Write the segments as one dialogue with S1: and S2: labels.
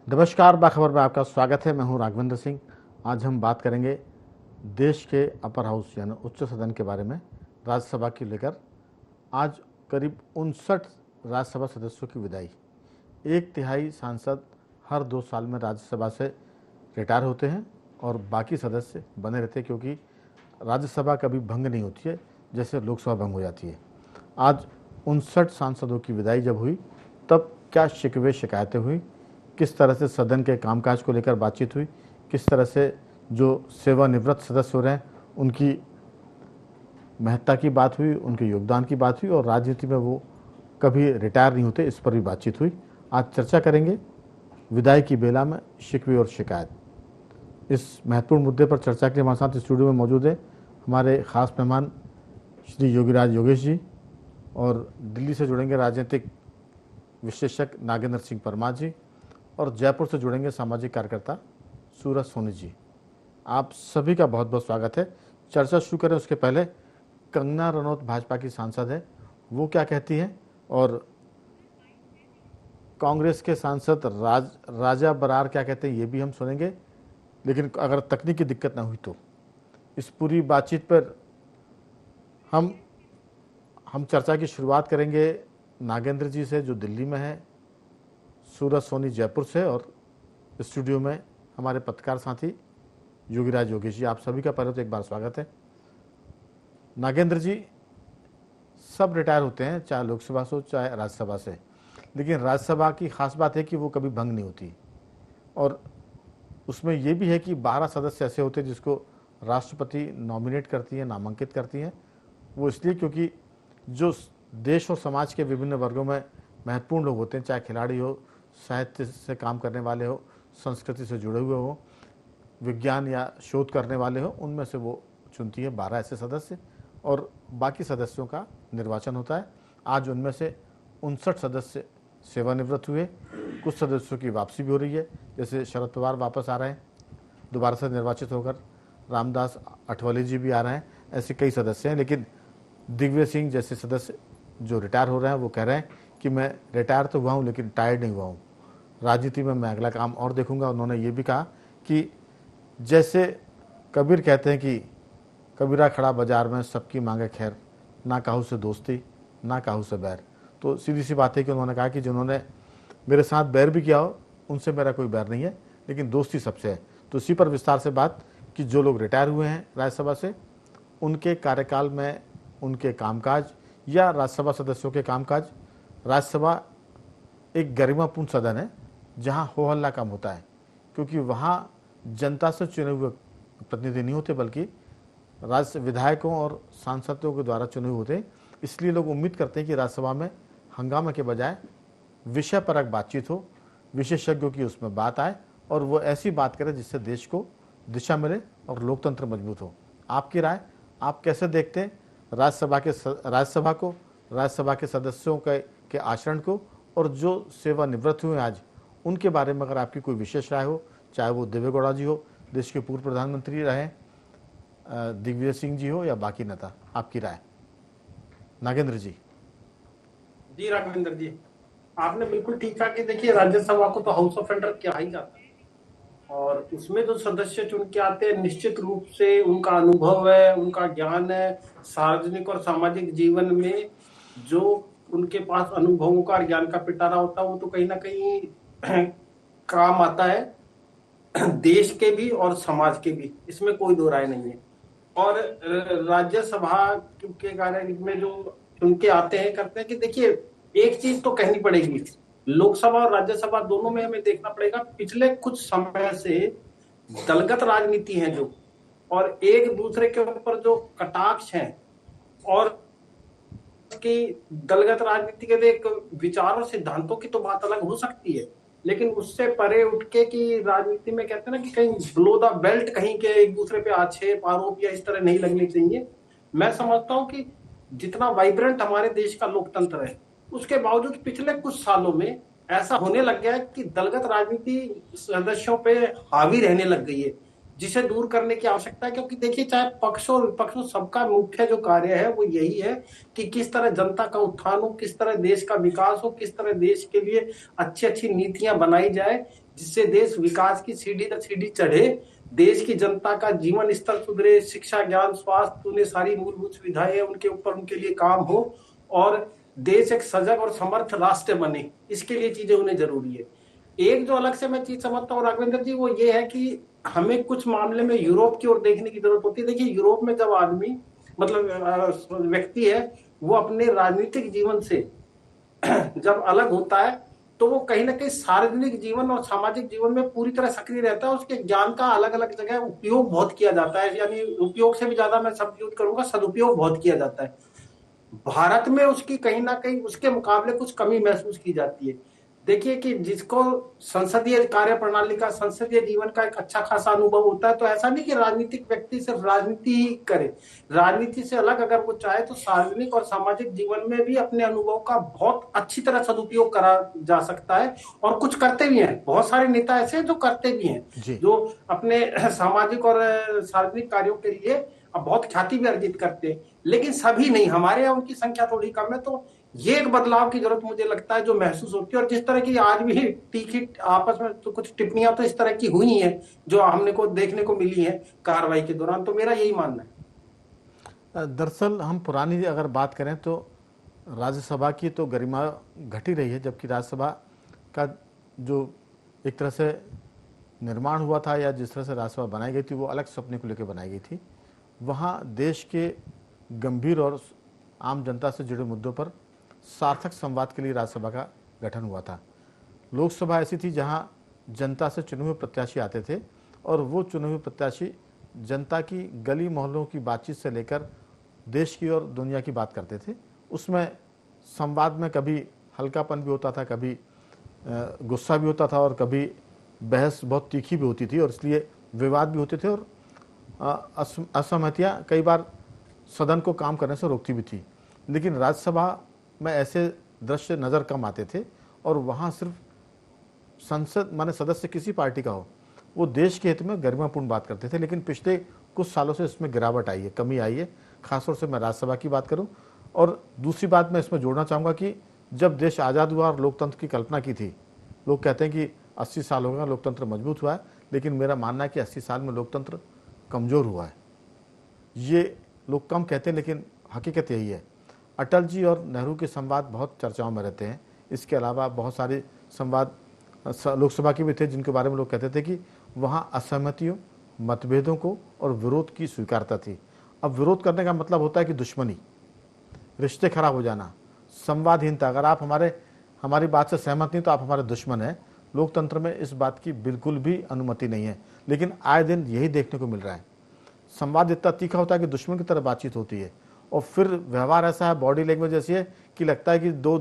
S1: नमस्कार, बाखबर में आपका स्वागत है। मैं हूं राघवेंद्र सिंह। आज हम बात करेंगे देश के अपर हाउस यानी उच्च सदन के बारे में, राज्यसभा की लेकर। आज करीब 59 राज्यसभा सदस्यों की विदाई। एक तिहाई सांसद हर 2 साल में राज्यसभा से रिटायर होते हैं और बाकी सदस्य बने रहते हैं, क्योंकि राज्यसभा कभी भंग नहीं होती है जैसे लोकसभा भंग हो जाती है। आज 59 सांसदों की विदाई जब हुई, तब क्या शिकवे शिकायतें हुई, किस तरह से सदन के कामकाज को लेकर बातचीत हुई, किस तरह से जो सेवानिवृत्त सदस्य हो रहे हैं उनकी महत्ता की बात हुई, उनके योगदान की बात हुई, और राजनीति में वो कभी रिटायर नहीं होते, इस पर भी बातचीत हुई। आज चर्चा करेंगे विदाई की बेला में शिकवे और शिकायत। इस महत्वपूर्ण मुद्दे पर चर्चा के लिए हमारे साथ स्टूडियो में मौजूद है हमारे खास मेहमान श्री योगीराज योगेश जी, और दिल्ली से जुड़ेंगे राजनीतिक विशेषज्ञ नागेंद्र सिंह परमार जी, और जयपुर से जुड़ेंगे सामाजिक कार्यकर्ता सूरज सोनी जी। आप सभी का बहुत बहुत स्वागत है। चर्चा शुरू करें उसके पहले कंगना रनौत भाजपा की सांसद है, वो क्या कहती हैं, और कांग्रेस के सांसद राजा बरार क्या कहते हैं, ये भी हम सुनेंगे। लेकिन अगर तकनीकी दिक्कत ना हुई तो इस पूरी बातचीत पर हम चर्चा की शुरुआत करेंगे नागेंद्र जी से, जो दिल्ली में है, सूरज सोनी जयपुर से, और स्टूडियो में हमारे पत्रकार साथी योगीराज योगेश जी। आप सभी का पहले तो एक बार स्वागत है। नागेंद्र जी, सब रिटायर होते हैं, चाहे लोकसभा से हो चाहे राज्यसभा से, लेकिन राज्यसभा की खास बात है कि वो कभी भंग नहीं होती, और उसमें ये भी है कि 12 सदस्य ऐसे होते हैं जिसको राष्ट्रपति नॉमिनेट करती है, नामांकित करती हैं। वो इसलिए क्योंकि जो देश और समाज के विभिन्न वर्गों में महत्वपूर्ण लोग होते हैं, चाहे खिलाड़ी हो, साहित्य से काम करने वाले हो, संस्कृति से जुड़े हुए हो, विज्ञान या शोध करने वाले हो, उनमें से वो चुनती है 12 ऐसे सदस्य, और बाकी सदस्यों का निर्वाचन होता है। आज उनमें से 59 सदस्य सेवानिवृत्त हुए, कुछ सदस्यों की वापसी भी हो रही है, जैसे शरद पवार वापस आ रहे हैं दोबारा से निर्वाचित होकर, रामदास अठवले जी भी आ रहे हैं, ऐसे कई सदस्य हैं। लेकिन दिग्विजय सिंह जैसे सदस्य जो रिटायर हो रहे हैं, वो कह रहे हैं कि मैं रिटायर तो हुआ हूँ लेकिन टायर्ड नहीं हुआ हूँ, राजनीति में मैं अगला काम और देखूंगा। उन्होंने ये भी कहा कि जैसे कबीर कहते हैं कि कबीरा खड़ा बाजार में सबकी मांगे खैर, ना काहू से दोस्ती ना काहू से बैर। तो सीधी सी बात है कि उन्होंने कहा कि जिन्होंने मेरे साथ बैर भी किया हो उनसे मेरा कोई बैर नहीं है, लेकिन दोस्ती सबसे है। तो इसी पर विस्तार से बात कि जो लोग रिटायर हुए हैं राज्यसभा से, उनके कार्यकाल में उनके कामकाज या राज्यसभा सदस्यों के कामकाज। राज्यसभा एक गरिमापूर्ण सदन है जहां हो हल्ला कम होता है, क्योंकि वहां जनता से चुने हुए प्रतिनिधि नहीं होते, बल्कि राज्य विधायकों और सांसदों के द्वारा चुने हुए होते हैं। इसलिए लोग उम्मीद करते हैं कि राज्यसभा में हंगामे के बजाय विषय परक बातचीत हो, विशेषज्ञों की उसमें बात आए, और वो ऐसी बात करें जिससे देश को दिशा मिले और लोकतंत्र मजबूत हो। आपकी राय, आप कैसे देखते हैं राज्यसभा को, राज्यसभा के सदस्यों के आचरण को, और जो सेवानिवृत्त हुए आज उनके बारे में अगर आपकी कोई विशेष राय हो, चाहे वो देवेगौड़ा जी हो, देश के पूर्व प्रधानमंत्री रहे, दिग्विजय सिंह जी हो, या बाकी नेता, आपकी राय। नागेंद्र जी।
S2: जी राघवेंद्र जी, आपने बिल्कुल ठीक कहा कि देखिए राज्यसभा को तो हाउस ऑफ एंडर कहा ही जाता है, और उसमें जो सदस्य चुन के आते हैं निश्चित रूप से उनका अनुभव है, उनका ज्ञान है, सार्वजनिक और सामाजिक जीवन में जो उनके पास अनुभवों का और ज्ञान का पिटारा होता है वो तो कहीं ना कहीं काम आता है देश के भी और समाज के भी, इसमें कोई दो राय नहीं है। और राज्यसभा के कार्य में जो चुन के आते हैं करते हैं कि देखिए एक चीज तो कहनी पड़ेगी, लोकसभा और राज्यसभा दोनों में हमें देखना पड़ेगा पिछले कुछ समय से दलगत राजनीति है जो, और एक दूसरे के ऊपर जो कटाक्ष है, और कि दलगत राजनीति के लिए एक विचार और सिद्धांतों की तो बात अलग हो सकती है, लेकिन उससे परे उठ के कि राजनीति में कहते हैं ना कि कहीं ब्लो द बेल्ट, कहीं के एक दूसरे पे आक्षेप आरोप या इस तरह नहीं लगने चाहिए। मैं समझता हूं कि जितना वाइब्रेंट हमारे देश का लोकतंत्र है, उसके बावजूद पिछले कुछ सालों में ऐसा होने लग गया है कि दलगत राजनीति सदस्यों पे हावी रहने लग गई है, जिसे दूर करने की आवश्यकता है। क्योंकि देखिए चाहे पक्ष और विपक्ष हो, सबका मुख्य जो कार्य है वो यही है कि किस तरह जनता का उत्थान हो, किस तरह देश का विकास हो, किस तरह देश के लिए अच्छी अच्छी नीतियां बनाई जाए, जिससे देश विकास की सीढ़ी दर सीढ़ी चढ़े, देश की जनता का जीवन स्तर सुधरे, शिक्षा, ज्ञान, स्वास्थ्य, उन्हें सारी मूलभूत सुविधाएं उनके ऊपर उनके लिए काम हो, और देश एक सजग और समर्थ राष्ट्र बने, इसके लिए चीजें उन्हें जरूरी है। एक जो अलग से मैं चीज समझता हूँ राघवेंद्र जी, वो ये है कि हमें कुछ मामले में यूरोप की ओर देखने की जरूरत होती है। देखिए, यूरोप में जब आदमी, मतलब व्यक्ति है, वो अपने राजनीतिक जीवन से जब अलग होता है, तो वो कहीं ना कहीं सार्वजनिक जीवन और सामाजिक जीवन में पूरी तरह सक्रिय रहता है। उसके ज्ञान का अलग अलग जगह उपयोग बहुत किया जाता है, यानी उपयोग से भी ज्यादा मैं शब्द यूज करूंगा, सदुपयोग बहुत किया जाता है। भारत में उसकी कहीं ना कहीं उसके मुकाबले कुछ कमी महसूस की जाती है। देखिए कि जिसको संसदीय कार्य प्रणाली का, संसदीय जीवन का एक अच्छा खासा अनुभव होता है, तो ऐसा नहीं कि राजनीतिक व्यक्ति सिर्फ राजनीति ही करे। राजनीति से अलग अगर वो चाहे तो सार्वजनिक और सामाजिक जीवन में भी अपने अनुभव का बहुत अच्छी तरह सदुपयोग करा जा सकता है, और कुछ करते भी हैं। बहुत सारे नेता ऐसे हैं जो करते भी हैं,
S1: जी।
S2: जो अपने सामाजिक और सार्वजनिक कार्यों के लिए अब बहुत ख्याति भी अर्जित करते हैं, लेकिन सभी नहीं। हमारे यहाँ उनकी संख्या थोड़ी कम है। तो ये एक बदलाव की जरूरत मुझे लगता है जो महसूस होती है। और जिस तरह की आज भी तीखी आपस में तो कुछ टिप्पणियां तो इस तरह की हुई हैं जो हमने को देखने को मिली है कार्रवाई के दौरान, तो मेरा यही मानना है।
S1: दरअसल हम पुरानी अगर बात करें तो राज्यसभा की तो गरिमा घटी रही है, जबकि राज्यसभा का जो एक तरह से निर्माण हुआ था या जिस तरह से राज्यसभा बनाई गई थी वो अलग सपने को लेकर बनाई गई थी। वहाँ देश के गंभीर और आम जनता से जुड़े मुद्दों पर सार्थक संवाद के लिए राज्यसभा का गठन हुआ था। लोकसभा ऐसी थी जहां जनता से चुने हुए प्रत्याशी आते थे और वो चुने हुए प्रत्याशी जनता की गली मोहल्लों की बातचीत से लेकर देश की और दुनिया की बात करते थे। उसमें संवाद में कभी हल्कापन भी होता था, कभी गुस्सा भी होता था और कभी बहस बहुत तीखी भी होती थी, और इसलिए विवाद भी होते थे और असहमतियाँ कई बार सदन को काम करने से रोकती भी थी। लेकिन राज्यसभा में ऐसे दृश्य नज़र कम आते थे और वहाँ सिर्फ संसद माने सदस्य किसी पार्टी का हो, वो देश के हित में गरिमापूर्ण बात करते थे। लेकिन पिछले कुछ सालों से इसमें गिरावट आई है, कमी आई है, खासतौर से मैं राज्यसभा की बात करूं। और दूसरी बात मैं इसमें जोड़ना चाहूँगा कि जब देश आज़ाद हुआ और लोकतंत्र की कल्पना की थी, लोग कहते हैं कि 80 साल हो गया लोकतंत्र मजबूत हुआ है, लेकिन मेरा मानना है कि 80 साल में लोकतंत्र कमज़ोर हुआ है। ये लोग कम कहते हैं लेकिन हकीकत यही है। अटल जी और नेहरू के संवाद बहुत चर्चाओं में रहते हैं। इसके अलावा बहुत सारे संवाद लोकसभा के भी थे जिनके बारे में लोग कहते थे कि वहाँ असहमतियों, मतभेदों को और विरोध की स्वीकारता थी। अब विरोध करने का मतलब होता है कि दुश्मनी, रिश्ते खराब हो जाना, संवादहीनता। अगर आप हमारी बात से सहमत नहीं तो आप हमारे दुश्मन हैं। लोकतंत्र में इस बात की बिल्कुल भी अनुमति नहीं है, लेकिन आए दिन यही देखने को मिल रहा है। संवाद इतना तीखा होता है कि दुश्मन की तरह बातचीत होती है, और फिर व्यवहार ऐसा है, बॉडी लैंग्वेज ऐसी है कि लगता है कि दो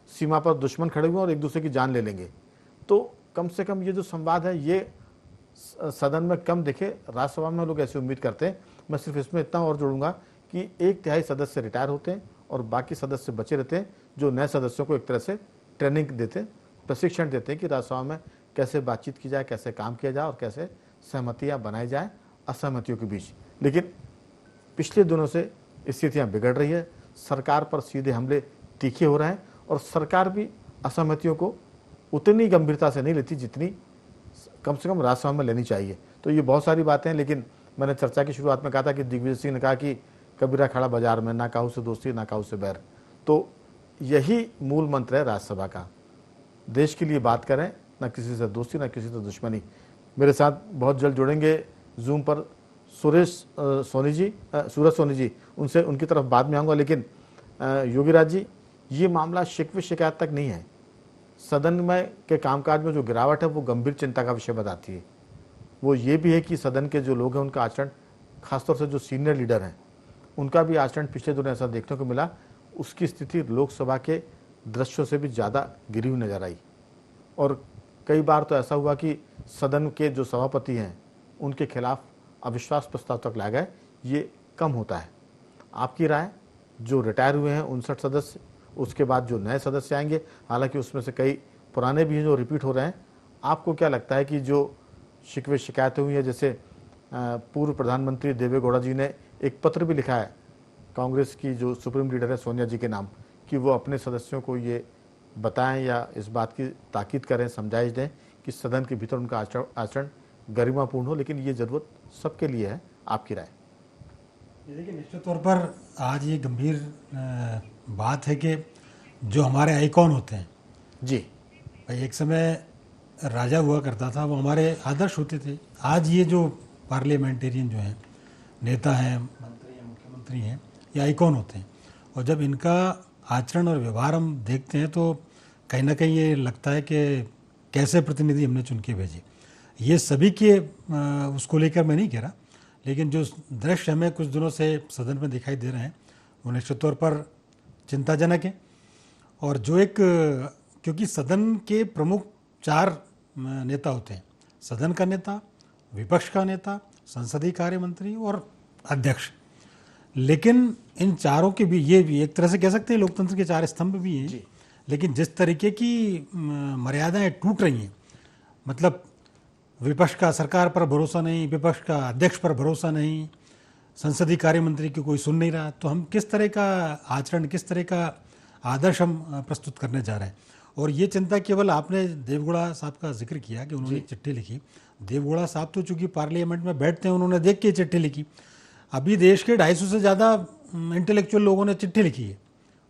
S1: सीमा पर दुश्मन खड़े हुए और एक दूसरे की जान ले लेंगे। तो कम से कम ये जो संवाद है ये सदन में कम दिखे। राज्यसभा में लोग ऐसी उम्मीद करते हैं। मैं सिर्फ इसमें इतना और जोड़ूंगा कि 1/3 सदस्य रिटायर होते हैं और बाकी सदस्य बचे रहते हैं, जो नए सदस्यों को एक तरह से ट्रेनिंग देते, प्रशिक्षण देते हैं कि राज्यसभा में कैसे बातचीत की जाए, कैसे काम किया जाए और कैसे सहमतियाँ बनाई जाए असहमतियों के बीच। लेकिन पिछले दिनों से स्थितियाँ बिगड़ रही है, सरकार पर सीधे हमले तीखे हो रहे हैं और सरकार भी असहमतियों को उतनी गंभीरता से नहीं लेती जितनी कम से कम राज्यसभा में लेनी चाहिए। तो ये बहुत सारी बातें हैं, लेकिन मैंने चर्चा की शुरुआत में कहा था कि दिग्विजय सिंह ने कहा कि कबीरा खड़ा बाजार में, ना काहू से दोस्ती ना काहू से बैर। तो यही मूल मंत्र है राज्यसभा का, देश के लिए बात करें, ना किसी से दोस्ती ना किसी से दुश्मनी। मेरे साथ बहुत जल्द जुड़ेंगे जूम पर सूरज सोनी जी, उनसे उनकी तरफ बाद में आऊँगा। लेकिन योगीराज जी, ये मामला शिकवे शिकायत तक नहीं है। सदन में के कामकाज में जो गिरावट है वो गंभीर चिंता का विषय बताती है। वो ये भी है कि सदन के जो लोग हैं उनका आचरण, खासतौर से जो सीनियर लीडर हैं, उनका भी आचरण पिछले दिनों ऐसा देखने को मिला। उसकी स्थिति लोकसभा के दृश्यों से भी ज़्यादा गिरी हुई नजर आई और कई बार तो ऐसा हुआ कि सदन के जो सभापति हैं उनके खिलाफ अविश्वास प्रस्ताव तक लाया गया। ये कम होता है। आपकी राय, जो रिटायर हुए हैं 59 सदस्य, उसके बाद जो नए सदस्य आएंगे, हालांकि उसमें से कई पुराने भी हैं जो रिपीट हो रहे हैं, आपको क्या लगता है कि जो शिकवे शिकायतें हुई हैं, जैसे पूर्व प्रधानमंत्री देवे गौड़ा जी ने एक पत्र भी लिखा है कांग्रेस की जो सुप्रीम लीडर है सोनिया जी के नाम, कि वो अपने सदस्यों को ये बताएं या इस बात की ताकीद करें, समझाइश दें कि सदन के भीतर उनका आचरण गरिमापूर्ण हो, लेकिन ये ज़रूरत सबके लिए है। आपकी राय?
S3: ये देखिए, निश्चित तौर पर आज ये गंभीर बात है कि जो हमारे आइकॉन होते हैं
S1: जी,
S3: भाई, एक समय राजा हुआ करता था, वो हमारे आदर्श होते थे। आज ये जो पार्लियामेंटेरियन जो हैं, नेता हैं, मंत्री हैं, मुख्यमंत्री हैं, ये आइकॉन होते हैं। और जब इनका आचरण और व्यवहार हम देखते हैं तो कहीं ना कहीं ये लगता है कि कैसे प्रतिनिधि हमने चुन के भेजे। ये सभी के उसको लेकर मैं नहीं कह रहा, लेकिन जो दृश्य हमें कुछ दिनों से सदन में दिखाई दे रहे हैं वो निश्चित तौर पर चिंताजनक है। और जो एक, क्योंकि सदन के प्रमुख 4 नेता होते हैं, सदन का नेता, विपक्ष का नेता, संसदीय कार्य मंत्री और अध्यक्ष। लेकिन इन चारों के भी, ये भी एक तरह से कह सकते हैं लोकतंत्र के 4 स्तंभ भी हैं, लेकिन जिस तरीके की मर्यादाएं टूट रही हैं, मतलब विपक्ष का सरकार पर भरोसा नहीं, विपक्ष का अध्यक्ष पर भरोसा नहीं, संसदीय कार्य मंत्री की कोई सुन नहीं रहा, तो हम किस तरह का आचरण, किस तरह का आदर्श हम प्रस्तुत करने जा रहे हैं। और ये चिंता केवल, आपने देवगौड़ा साहब का जिक्र किया कि उन्होंने चिट्ठी लिखी। देवगौड़ा साहब तो चूंकि पार्लियामेंट में बैठते हैं, उन्होंने देख के चिट्ठी लिखी। अभी देश के 250 से ज़्यादा इंटेलेक्चुअल लोगों ने चिट्ठी लिखी है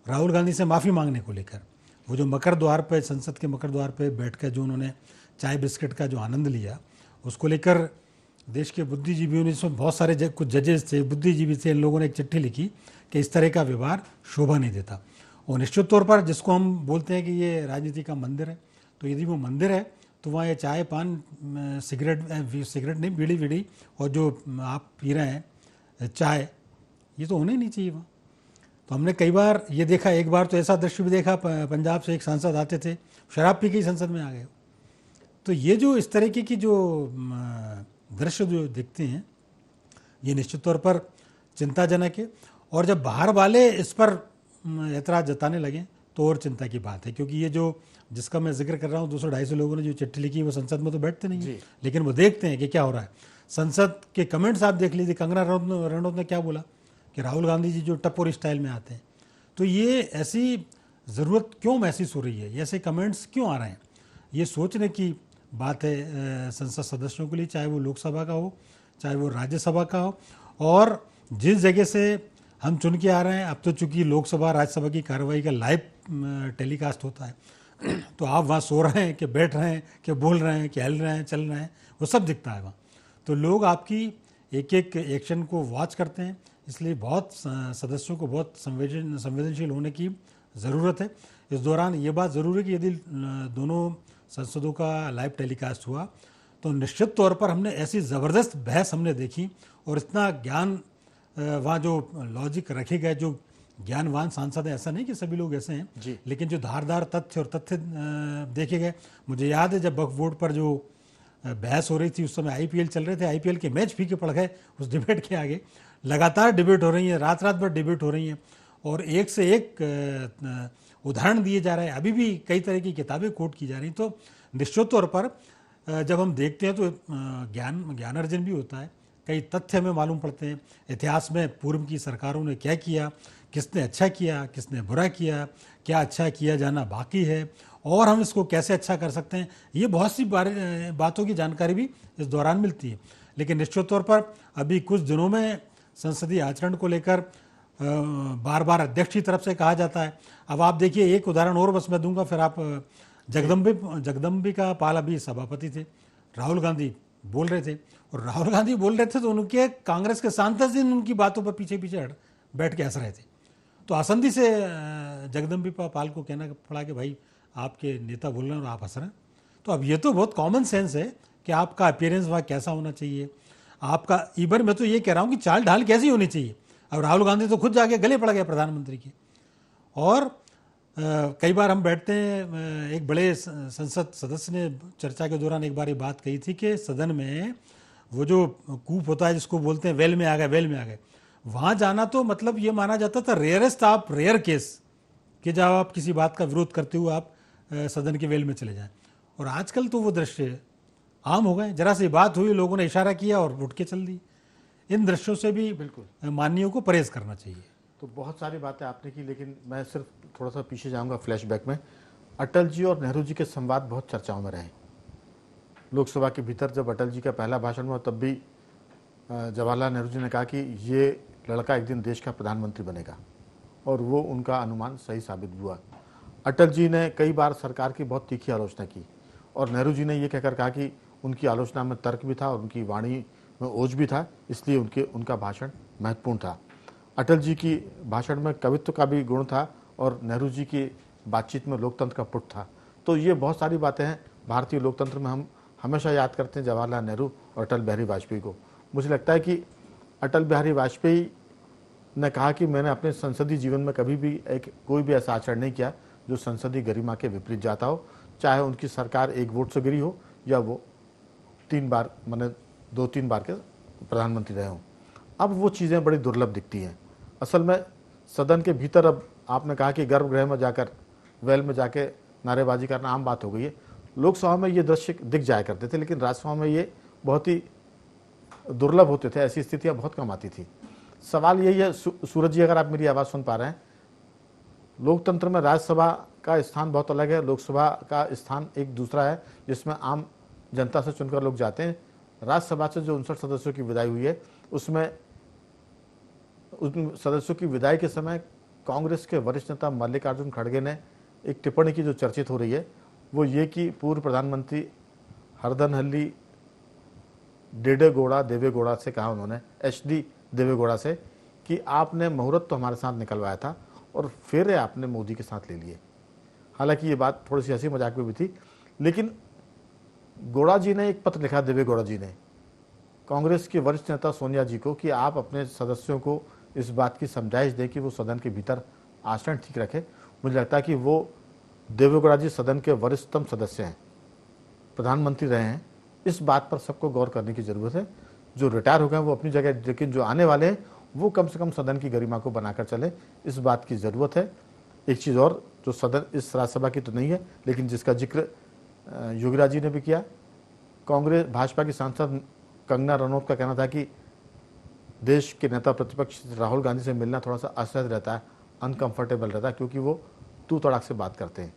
S3: राहुल गांधी से माफ़ी मांगने को लेकर। वो जो मकर द्वार पे, संसद के मकर द्वार पे बैठ कर जो उन्होंने चाय बिस्किट का जो आनंद लिया, उसको लेकर देश के बुद्धिजीवियों ने, इसमें बहुत सारे कुछ जजेस थे, बुद्धिजीवी थे, इन लोगों ने एक चिट्ठी लिखी कि इस तरह का व्यवहार शोभा नहीं देता। और निश्चित तौर पर जिसको हम बोलते हैं कि ये राजनीति का मंदिर है, तो यदि वो मंदिर है तो वहाँ ये चाय पान, सिगरेट नहीं, बीड़ी वीड़ी और जो आप पी रहे हैं चाय, ये तो होना ही नहीं चाहिए वहाँ। तो हमने कई बार ये देखा, एक बार तो ऐसा दृश्य भी देखा, पंजाब से एक सांसद आते थे, शराब पी के ही संसद में आ गए। तो ये जो इस तरीके की जो दृश्य जो दिखते हैं, ये निश्चित तौर पर चिंताजनक है। और जब बाहर वाले इस पर ऐतराज़ जताने लगे तो और चिंता की बात है, क्योंकि ये जो जिसका मैं जिक्र कर रहा हूँ, 200-250 लोगों ने जो चिट्ठी लिखी, वो संसद में तो बैठते नहीं है, लेकिन वो देखते हैं कि क्या हो रहा है। संसद के कमेंट्स आप देख लीजिए, कंगना रनौत ने क्या बोला कि राहुल गांधी जी जो टपोरी स्टाइल में आते हैं। तो ये ऐसी ज़रूरत क्यों महसूस हो रही है, ऐसे कमेंट्स क्यों आ रहे हैं, ये सोचने की बात है संसद सदस्यों के लिए, चाहे वो लोकसभा का हो, चाहे वो राज्यसभा का हो। और जिस जगह से हम चुन के आ रहे हैं, अब तो चूंकि लोकसभा राज्यसभा की कार्रवाई का लाइव टेलीकास्ट होता है, तो आप वहाँ सो रहे हैं कि बैठ रहे हैं कि बोल रहे हैं कि हिल रहे हैं, चल रहे हैं, वो सब दिखता है वहाँ। तो लोग आपकी एक एक एक्शन को वॉच करते हैं, इसलिए बहुत सदस्यों को बहुत संवेदनशील होने की ज़रूरत है। इस दौरान ये बात ज़रूर है कि यदि दोनों संसदों का लाइव टेलीकास्ट हुआ तो निश्चित तौर पर हमने ऐसी ज़बरदस्त बहस हमने देखी, और इतना ज्ञान वहाँ जो लॉजिक रखे गए, जो ज्ञानवान सांसद है, ऐसा नहीं कि सभी लोग ऐसे हैं, लेकिन जो धारदार तथ्य और तथ्य देखे गए। मुझे याद है जब वक्फ बोर्ड पर जो बहस हो रही थी, उस समय आईपीएल चल रहे थे, आईपीएल के मैच फीके पड़ गए उस डिबेट के आगे। लगातार डिबेट हो रही है, रात रात भर डिबेट हो रही है, और एक से एक उदाहरण दिए जा रहे हैं, अभी भी कई तरह की किताबें कोट की जा रही। तो निश्चित तौर पर जब हम देखते हैं तो ज्ञान अर्जन भी होता है, कई तथ्य हमें मालूम पड़ते हैं, इतिहास में पूर्व की सरकारों ने क्या किया, किसने अच्छा किया, किसने बुरा किया, क्या अच्छा किया जाना बाकी है, और हम इसको कैसे अच्छा कर सकते हैं। ये बहुत सी बातों की जानकारी भी इस दौरान मिलती है। लेकिन निश्चित तौर पर अभी कुछ दिनों में संसदीय आचरण को लेकर बार बार अध्यक्ष की तरफ से कहा जाता है। अब आप देखिए, एक उदाहरण और बस मैं दूंगा, फिर आप जगदम्बिका पाल अभी सभापति थे, राहुल गांधी बोल रहे थे, और राहुल गांधी बोल रहे थे तो उनके कांग्रेस के सांसद दिन उनकी बातों पर पीछे पीछे बैठ के हंस रहे थे। तो आसंदी से जगदम्बिका पाल को कहना पड़ा कि भाई आपके नेता बोल रहे हैं और आप हंस रहे हैं। तो अब ये तो बहुत कॉमन सेंस है कि आपका अपीयरेंस वहाँ कैसा होना चाहिए, आपका ईबर, मैं तो ये कह रहा हूँ कि चाल ढाल कैसी होनी चाहिए। अब राहुल गांधी तो खुद जाके गले पड़ गए प्रधानमंत्री के। और कई बार हम बैठते हैं, एक बड़े संसद सदस्य ने चर्चा के दौरान एक बार ये बात कही थी कि सदन में वो जो कूप होता है जिसको बोलते हैं वेल में आ गए, वेल में आ गए, वहाँ जाना तो मतलब ये माना जाता था रेयरेस्ट, आप रेयर केस कि जब आप किसी बात का विरोध करते हुए आप सदन के वेल में चले जाएं। और आजकल तो वो दृश्य आम हो गए, जरा सी बात हुई, लोगों ने इशारा किया और उठ के चल दी। इन दृश्यों से भी बिल्कुल माननीयों को परहेज करना चाहिए।
S1: तो बहुत सारी बातें आपने की, लेकिन मैं सिर्फ थोड़ा सा पीछे जाऊंगा फ्लैशबैक में। अटल जी और नेहरू जी के संवाद बहुत चर्चाओं में रहे, लोकसभा के भीतर जब अटल जी का पहला भाषण हुआ तब भी जवाहरलाल नेहरू जी ने कहा कि ये लड़का एक दिन देश का प्रधानमंत्री बनेगा, और वो उनका अनुमान सही साबित हुआ। अटल जी ने कई बार सरकार की बहुत तीखी आलोचना की, और नेहरू जी ने ये कहकर कहा कि उनकी आलोचना में तर्क भी था और उनकी वाणी में ओज भी था, इसलिए उनका भाषण महत्वपूर्ण था। अटल जी की भाषण में कवित्व का भी गुण था और नेहरू जी की बातचीत में लोकतंत्र का पुट था। तो ये बहुत सारी बातें हैं भारतीय लोकतंत्र में, हम हमेशा याद करते हैं जवाहरलाल नेहरू और अटल बिहारी वाजपेयी को। मुझे लगता है कि अटल बिहारी वाजपेयी ने कहा कि मैंने अपने संसदीय जीवन में कभी भी कोई भी ऐसा आचरण नहीं किया जो संसदीय गरिमा के विपरीत जाता हो, चाहे उनकी सरकार एक वोट से गिरी हो या वो 3 बार मैंने 2-3 बार के प्रधानमंत्री रहे हों। अब वो चीज़ें बड़ी दुर्लभ दिखती हैं। असल में सदन के भीतर अब आपने कहा कि गर्भगृह में जाकर वेल में जाके नारेबाजी करना आम बात हो गई है। लोकसभा में ये दृश्य दिख जाया करते थे, लेकिन राज्यसभा में ये बहुत ही दुर्लभ होते थे, ऐसी स्थितियां बहुत कम आती थी। सवाल यही है, सूरज जी अगर आप मेरी आवाज़ सुन पा रहे हैं, लोकतंत्र में राज्यसभा का स्थान बहुत अलग है, लोकसभा का स्थान एक दूसरा है, जिसमें आम जनता से चुनकर लोग जाते हैं। राज्यसभा से जो 59 सदस्यों की विदाई हुई है, उसमें उन सदस्यों की विदाई के समय कांग्रेस के वरिष्ठ नेता मल्लिकार्जुन खड़गे ने एक टिप्पणी की जो चर्चित हो रही है, वो ये कि पूर्व प्रधानमंत्री हरदनहल्ली देवेगौड़ा से कहा, उन्होंने HD देवेगौड़ा से, कि आपने मुहूर्त तो हमारे साथ निकलवाया था और फेरे आपने मोदी के साथ ले लिए। हालांकि ये बात थोड़ी सी हंसी मजाक में भी थी, लेकिन गौड़ा जी ने एक पत्र लिखा, देवेगौड़ा जी ने कांग्रेस के वरिष्ठ नेता सोनिया जी को, कि आप अपने सदस्यों को इस बात की समझाइश दें कि वो सदन के भीतर आचरण ठीक रखें। मुझे लगता है कि वो देवेगौड़ा जी सदन के वरिष्ठतम सदस्य हैं, प्रधानमंत्री रहे हैं, इस बात पर सबको गौर करने की ज़रूरत है। जो रिटायर हो गए वो अपनी जगह, लेकिन जो आने वाले हैं वो कम से कम सदन की गरिमा को बनाकर चले, इस बात की ज़रूरत है। एक चीज़ और, जो सदन इस राज्यसभा की तो नहीं है, लेकिन जिसका जिक्र योगीराज जी ने भी किया, कांग्रेस भाजपा की सांसद कंगना रनौत का कहना था कि देश के नेता प्रतिपक्ष राहुल गांधी से मिलना थोड़ा सा असहज रहता है, अनकंफर्टेबल रहता है, क्योंकि वो तू तड़ाक से बात करते हैं।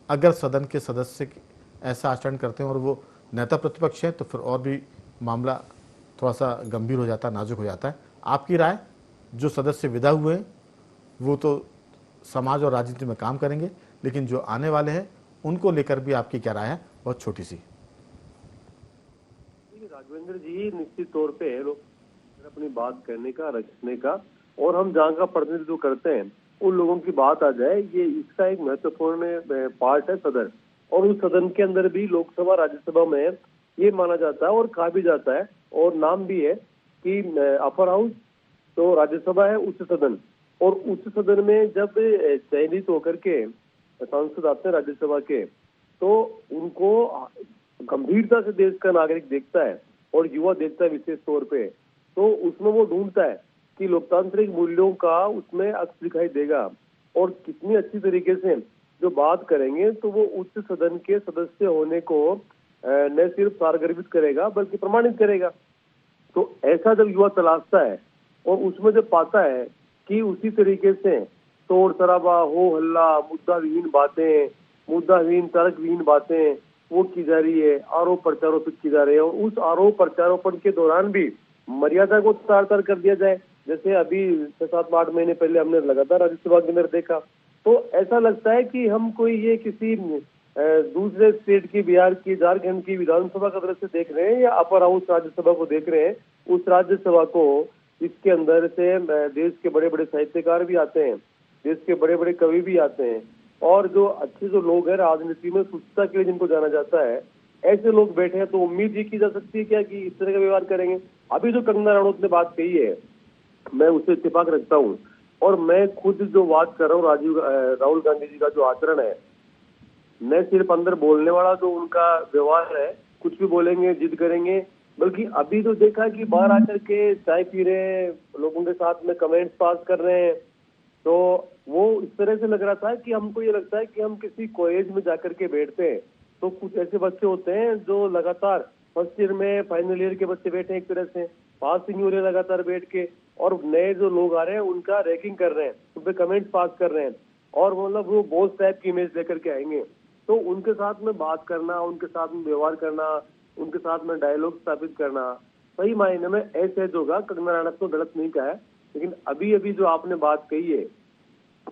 S1: अगर सदन के सदस्य ऐसा आचरण करते हैं और वो नेता प्रतिपक्ष हैं, तो फिर और भी मामला थोड़ा सा गंभीर हो जाता है, नाजुक हो जाता है। आपकी राय? जो सदस्य विदा हुए हैं वो तो समाज और राजनीति में काम करेंगे, लेकिन जो आने वाले हैं उनको लेकर भी आपकी क्या राय है? बहुत छोटी सी।
S4: राघवेंद्र जी, निश्चित तौर पे लोग अपनी बात करने का, रखने का, और हम जहाँ का प्रतिनिधित्व करते हैं उन लोगों की बात आ जाए, ये इसका एक महत्वपूर्ण पार्ट है सदन। और उस सदन के अंदर भी लोकसभा राज्यसभा में ये माना जाता है और कहा भी जाता है, और नाम भी है कि अपर हाउस तो राज्यसभा है, उच्च सदन। और उच्च सदन में जब चयनित होकर के सांसद आते हैं राज्यसभा के, तो उनको गंभीरता से देश का नागरिक देखता है और युवा देखता है विशेष तौर पे। तो उसमें वो ढूंढता है कि लोकतांत्रिक मूल्यों का उसमें अक्स दिखाई देगा, और कितनी अच्छी तरीके से जो बात करेंगे तो वो उच्च सदन के सदस्य होने को न सिर्फ सारगर्भित करेगा बल्कि प्रमाणित करेगा। तो ऐसा जब युवा तलाशता है और उसमें जब पाता है कि उसी तरीके से तोड़ तराबा, हो हल्ला, मुद्दाविहीन बातें, मुद्दाविहीन तर्कविहीन बातें वो की जा रही है, आरोप प्रत्यारोपित की जा रही है, और उस आरोप प्रत्यारोपण के दौरान भी मर्यादा को तार तार कर दिया जाए, जैसे अभी 6-7-8 महीने पहले हमने लगातार राज्यसभा के अंदर देखा, तो ऐसा लगता है कि हम कोई ये किसी दूसरे स्टेट की, बिहार की, झारखंड की विधानसभा का दृश्य देख रहे हैं या अपर हाउस राज्यसभा को देख रहे हैं। उस राज्यसभा को, इसके अंदर से देश के बड़े बड़े साहित्यकार भी आते हैं, देश के बड़े बड़े कवि भी आते हैं, और जो अच्छे जो लोग हैं राजनीति में स्वच्छता के लिए जिनको जाना जाता है, ऐसे लोग बैठे हैं। तो उम्मीद ये की जा सकती है क्या कि इस तरह का व्यवहार करेंगे? अभी जो कंगना रनौत ने बात कही है, मैं उससे इत्तेफाक रखता हूँ, और मैं खुद जो बात कर रहा हूँ, राहुल गांधी जी का जो आचरण है, न सिर्फ अंदर बोलने वाला जो उनका व्यवहार है, कुछ भी बोलेंगे, जिद करेंगे, बल्कि अभी तो देखा कि बाहर आकर के चाय पी रहे हैं, लोगों के साथ में कमेंट्स पास कर रहे हैं। तो वो इस तरह से लग रहा था कि हमको ये लगता है कि हम किसी कॉलेज में जाकर के बैठते हैं, तो कुछ ऐसे बच्चे होते हैं जो लगातार फर्स्ट ईयर में, फाइनल ईयर के बच्चे बैठे हैं, एक तरह से पासिंग हो रहे हैं लगातार बैठ के, और नए जो लोग आ रहे हैं उनका रैंकिंग कर रहे हैं, उन पे कमेंट्स पास कर रहे हैं, और मतलब वो बॉस टाइप की इमेज लेकर के आएंगे। तो उनके साथ में बात करना, उनके साथ में व्यवहार करना, उनके साथ में डायलॉग स्थापित करना, सही मायने में ऐसे होगा। कंगना रनौत तो गलत नहीं कहा है, लेकिन अभी अभी जो आपने बात कही है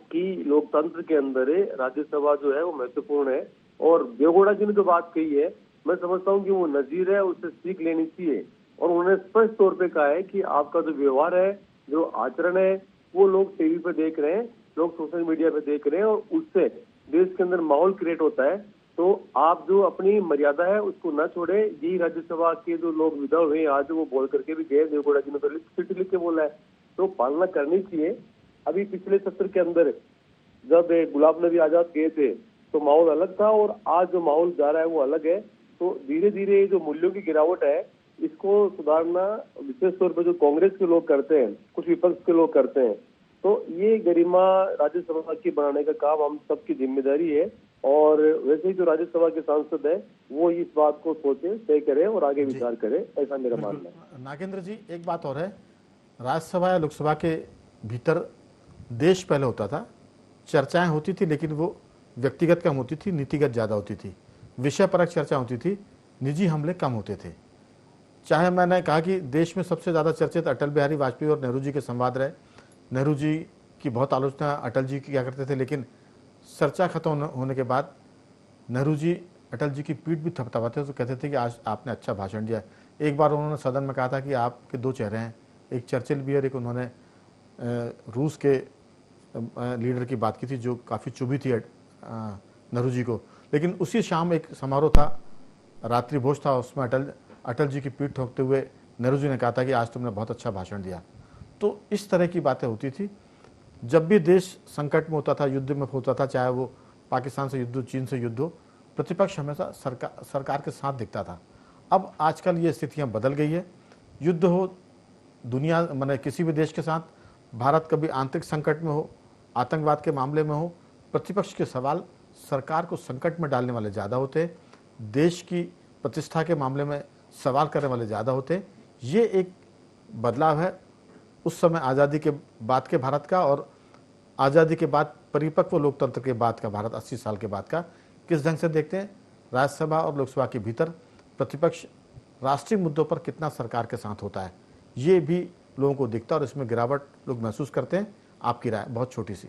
S4: कि लोकतंत्र के अंदर राज्यसभा जो है वो महत्वपूर्ण है, और देवेगौड़ा जी ने जो बात कही है मैं समझता हूँ कि वो नजीर है, उससे सीख लेनी चाहिए। और उन्होंने स्पष्ट तौर पे कहा है कि आपका जो व्यवहार है, जो आचरण है, वो लोग टीवी पे देख रहे हैं, लोग सोशल मीडिया पे देख रहे हैं, और उससे देश के अंदर माहौल क्रिएट होता है। तो आप जो अपनी मर्यादा है उसको न छोड़े। यही राज्यसभा के जो लोग विदा हुए आज वो बोल करके भी गए, देवेगौड़ा जी ने तो चिट्ठी लिख के बोला है, तो पालना करनी चाहिए। अभी पिछले सत्र के अंदर जब गुलाम नबी आजाद गए थे तो माहौल अलग था, और आज जो माहौल जा रहा है वो अलग है। तो धीरे धीरे जो मूल्यों की गिरावट है इसको सुधारना विशेष तौर पर जो कांग्रेस के लोग करते हैं, कुछ विपक्ष के लोग करते हैं, तो ये गरिमा राज्यसभा की बनाने का काम हम सबकी जिम्मेदारी है। और वैसे ही जो राज्यसभा के सांसद है वो इस बात को सोचे, तय करे और आगे विचार करे, ऐसा मेरा मानना है।
S1: नागेंद्र जी, एक बात और है, राज्यसभा या लोकसभा के भीतर देश पहले होता था, चर्चाएं होती थी, लेकिन वो व्यक्तिगत कम होती थी, नीतिगत ज़्यादा होती थी, विषय परक चर्चा होती थी, निजी हमले कम होते थे। चाहे मैंने कहा कि देश में सबसे ज़्यादा चर्चित अटल बिहारी वाजपेयी और नेहरू जी के संवाद रहे, नेहरू जी की बहुत आलोचना अटल जी की क्या करते थे, लेकिन चर्चा खत्म होने के बाद नेहरू जी अटल जी की पीठ भी थपथपाते तो कहते थे कि आज आपने अच्छा भाषण दिया। एक बार उन्होंने सदन में कहा था कि आपके दो चेहरे हैं, एक चर्चिल भी और एक उन्होंने रूस के लीडर की बात की थी जो काफ़ी चुभी थी नेहरू जी को। लेकिन उसी शाम एक समारोह था, रात्रि भोज था, उसमें अटल जी की पीठ ठोकते हुए नेहरू जी ने कहा था कि आज तुमने बहुत अच्छा भाषण दिया। तो इस तरह की बातें होती थी। जब भी देश संकट में होता था, युद्ध में होता था, चाहे वो पाकिस्तान से युद्ध हो, चीन से युद्ध हो, प्रतिपक्ष हमेशा सरकार के साथ दिखता था। अब आजकल ये स्थितियां बदल गई है। युद्ध हो दुनिया माने किसी भी देश के साथ, भारत कभी आंतरिक संकट में हो, आतंकवाद के मामले में हो, प्रतिपक्ष के सवाल सरकार को संकट में डालने वाले ज़्यादा होते, देश की प्रतिष्ठा के मामले में सवाल करने वाले ज़्यादा होते। ये एक बदलाव है उस समय आज़ादी के बाद के भारत का और आज़ादी के बाद परिपक्व लोकतंत्र के बाद का भारत, 80 साल के बाद का। किस ढंग से देखते हैं राज्यसभा और लोकसभा के भीतर प्रतिपक्ष राष्ट्रीय मुद्दों पर कितना सरकार के साथ होता है, ये भी लोगों को दिखता है और इसमें गिरावट लोग महसूस करते हैं। आपकी राय बहुत छोटी सी।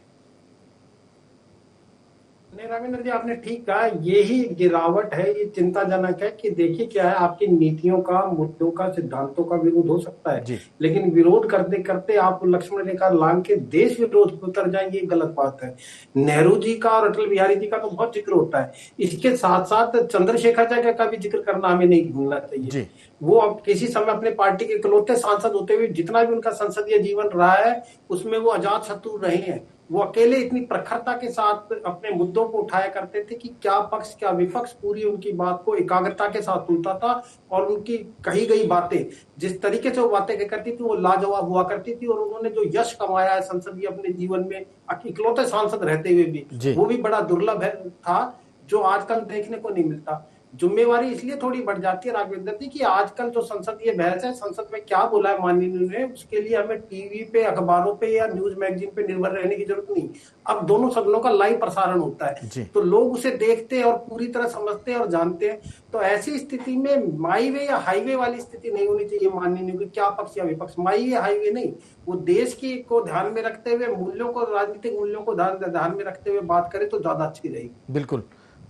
S2: नहीं रामेंद्र जी, आपने ठीक कहा, यही गिरावट है, ये चिंताजनक है कि देखिए क्या है, आपकी नीतियों का, मुद्दों का, सिद्धांतों का विरोध हो सकता है, लेकिन विरोध करते करते आप लक्ष्मण रेखा लांघ के देश विरोध पे उतर जाएंगे, ये गलत बात है। नेहरू जी का और अटल बिहारी जी का तो बहुत जिक्र होता है, इसके साथ साथ चंद्रशेखर जी का भी जिक्र करना हमें नहीं भूलना चाहिए। वो अब किसी समय अपने पार्टी के इकलौते सांसद होते हुए जितना भी उनका संसदीय जीवन रहा है उसमें वो अजात शत्रु रहे हैं। वो अकेले इतनी प्रखरता के साथ अपने मुद्दों को उठाया करते थे कि क्या पक्ष क्या विपक्ष पूरी उनकी बात को एकाग्रता के साथ सुनता था, और उनकी कही गई बातें जिस तरीके से वो बातें करती थी वो लाजवाब हुआ करती थी। और उन्होंने जो यश कमाया है संसदीय अपने जीवन में इकलौते सांसद रहते हुए भी, वो भी बड़ा दुर्लभ है था, जो आजकल देखने को नहीं मिलता। जिम्मेवारी इसलिए थोड़ी बढ़ जाती है राघवेंद्र जी कि आजकल जो संसदीय बहस है, संसद में क्या बोला है माननीय ने, उसके लिए हमें टीवी पे, अखबारों पे या न्यूज मैगजीन पे निर्भर रहने की जरूरत नहीं। अब दोनों सदनों का लाइव प्रसारण होता है, तो लोग उसे देखते हैं और पूरी तरह समझते हैं और जानते हैं। तो ऐसी स्थिति में माई वे या हाईवे वाली स्थिति नहीं होनी चाहिए माननीय की क्या पक्ष या विपक्ष, माई वे हाईवे नहीं, वो देश की को ध्यान में रखते हुए, मूल्यों को, राजनीतिक मूल्यों को ध्यान में रखते हुए बात करें तो ज्यादा अच्छी रहेगी।
S1: बिल्कुल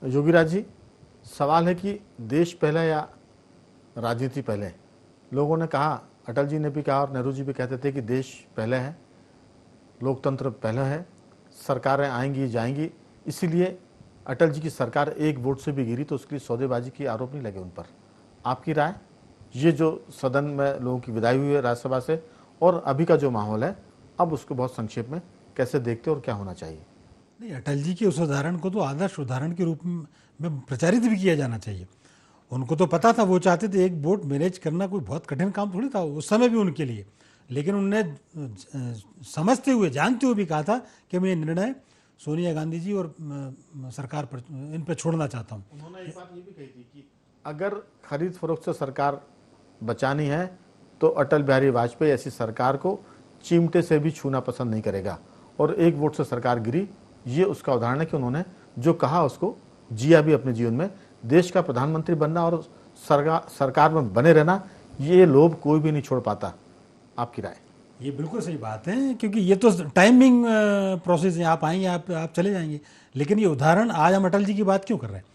S1: योगीराज जी, सवाल है कि देश पहले या राजनीति पहले। लोगों ने कहा, अटल जी ने भी कहा और नेहरू जी भी कहते थे कि देश पहले है, लोकतंत्र पहले है, सरकारें आएंगी जाएंगी। इसीलिए अटल जी की सरकार एक वोट से भी गिरी तो उसके लिए सौदेबाजी की आरोप नहीं लगे उन पर। आपकी राय, ये जो सदन में लोगों की विदाई हुई है राज्यसभा से और अभी का जो माहौल है, अब उसको बहुत संक्षेप में कैसे देखते हो और क्या होना चाहिए?
S3: नहीं, अटल जी के उस उदाहरण को तो आदर्श उदाहरण के रूप में प्रचारित भी किया जाना चाहिए। उनको तो पता था, वो चाहते थे एक बोर्ड मैनेज करना कोई बहुत कठिन काम थोड़ी था उस समय भी उनके लिए, लेकिन उन्होंने समझते हुए, जानते हुए भी कहा था कि मैं ये निर्णय सोनिया गांधी जी और सरकार पर, इन पर छोड़ना चाहता हूँ।
S1: उन्होंने एक बात ये भी कही थी कि अगर खरीद फरोख्त से सरकार बचानी है तो अटल बिहारी वाजपेयी ऐसी सरकार को चिमटे से भी छूना पसंद नहीं करेगा, और एक वोट से सरकार गिरी। ये उसका उदाहरण है कि उन्होंने जो कहा उसको जिया भी अपने जीवन में। देश का प्रधानमंत्री बनना और सरकार में बने रहना, ये लोभ कोई भी नहीं छोड़ पाता। आपकी राय?
S3: ये बिल्कुल सही बात है, क्योंकि ये तो टाइमिंग प्रोसेस है, आप आएंगे आप चले जाएंगे। लेकिन ये उदाहरण आज हम अटल जी की बात क्यों कर रहे हैं?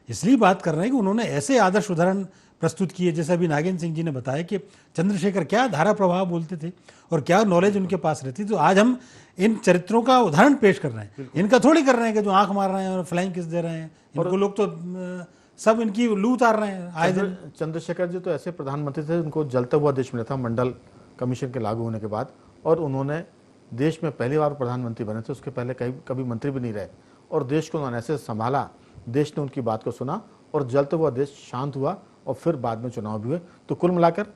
S3: इसलिए बात कर रहे हैं कि उन्होंने ऐसे आदर्श उदाहरण प्रस्तुत किए, जैसे अभी नागेंद्र सिंह जी ने बताया कि चंद्रशेखर क्या धारा प्रभाव बोलते थे और क्या नॉलेज उनके पास रहती। तो आज हम इन चरित्रों का उदाहरण पेश कर रहे हैं, इनका थोड़ी कर रहे हैं कि जो आंख मार रहे हैं और फ्लाइंग किस दे रहे हैं। इनको लोग तो सब इनकी लू उतार रहे हैं आए दिन।
S1: चंद्रशेखर जी तो ऐसे प्रधानमंत्री थे उनको जलता हुआ देश मिला था मंडल कमीशन के लागू होने के बाद, और उन्होंने देश में पहली बार प्रधानमंत्री बने थे, उसके पहले कभी मंत्री भी नहीं रहे, और देश को उन्होंने ऐसे संभाला, देश ने उनकी बात को सुना और जलता हुआ देश शांत हुआ, और फिर बाद में चुनाव भी हुए। तो कुल मिलाकर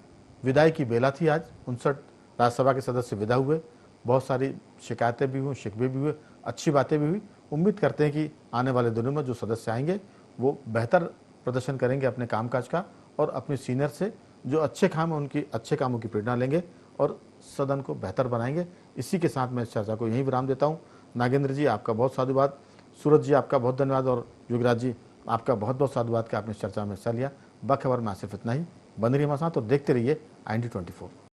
S1: विदाई की बेला थी आज। 59 राज्यसभा के सदस्य विदा हुए, बहुत सारी शिकायतें भी हुई, शिकवे भी हुए, अच्छी बातें भी हुई। उम्मीद करते हैं कि आने वाले दिनों में जो सदस्य आएंगे वो बेहतर प्रदर्शन करेंगे अपने कामकाज का, और अपने सीनियर से जो अच्छे काम है उनकी अच्छे कामों की प्रेरणा लेंगे और सदन को बेहतर बनाएंगे। इसी के साथ मैं इस चर्चा को यहीं विराम देता हूँ। नागेंद्र जी आपका बहुत साधुवाद, सूरज जी आपका बहुत धन्यवाद, और युगराज जी आपका बहुत बहुत साधुवाद कि आपने इस चर्चा में हिस्सा लिया। बखबर में सिर्फ इतना ही। बन रही हमारे साथ और देखते रहिए IND24।